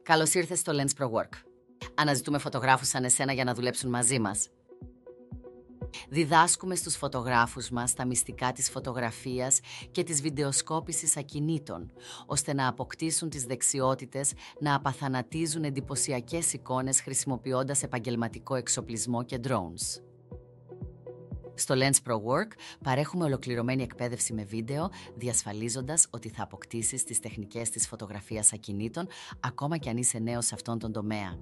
Καλώς ήρθες στο Lens Pro Work. Αναζητούμε φωτογράφους σαν εσένα για να δουλέψουν μαζί μας. Διδάσκουμε στους φωτογράφους μας τα μυστικά της φωτογραφίας και της βιντεοσκόπησης ακινήτων, ώστε να αποκτήσουν τις δεξιότητες να απαθανατίζουν εντυπωσιακές εικόνες χρησιμοποιώντας επαγγελματικό εξοπλισμό και drones. Στο Lens Pro Work παρέχουμε ολοκληρωμένη εκπαίδευση με βίντεο, διασφαλίζοντας ότι θα αποκτήσεις τις τεχνικές της φωτογραφίας ακινήτων, ακόμα κι αν είσαι νέος σε αυτόν τον τομέα.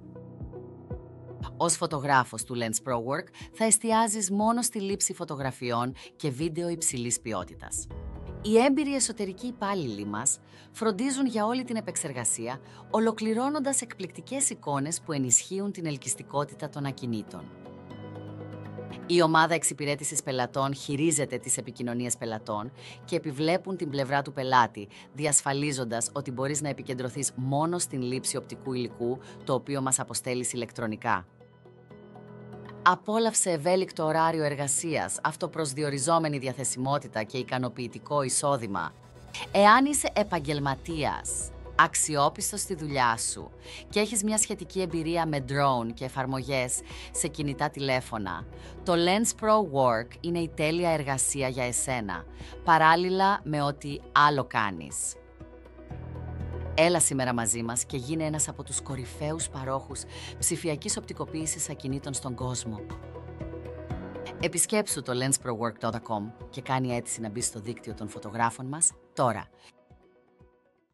Ως φωτογράφος του Lens Pro Work θα εστιάζεις μόνο στη λήψη φωτογραφιών και βίντεο υψηλής ποιότητας. Οι έμπειροι εσωτερικοί υπάλληλοι μας φροντίζουν για όλη την επεξεργασία, ολοκληρώνοντας εκπληκτικές εικόνες που ενισχύουν την ελκυστικότητα των ακινήτων. Η ομάδα εξυπηρέτησης πελατών χειρίζεται τις επικοινωνίες πελατών και επιβλέπουν την πλευρά του πελάτη, διασφαλίζοντας ότι μπορείς να επικεντρωθείς μόνο στην λήψη οπτικού υλικού, το οποίο μας αποστέλεις ηλεκτρονικά. Απόλαυσε ευέλικτο ωράριο εργασίας, αυτοπροσδιοριζόμενη διαθεσιμότητα και ικανοποιητικό εισόδημα. Εάν είσαι επαγγελματίας, αξιόπιστος στη δουλειά σου και έχεις μια σχετική εμπειρία με drone και εφαρμογές σε κινητά τηλέφωνα, το Lens Pro Work είναι η τέλεια εργασία για εσένα, παράλληλα με ό,τι άλλο κάνεις. Έλα σήμερα μαζί μας και γίνε ένας από τους κορυφαίους παρόχους ψηφιακής οπτικοποίησης ακινήτων στον κόσμο. Επισκέψου το lensprowork.com και κάνει αίτηση να μπεις στο δίκτυο των φωτογράφων μας τώρα.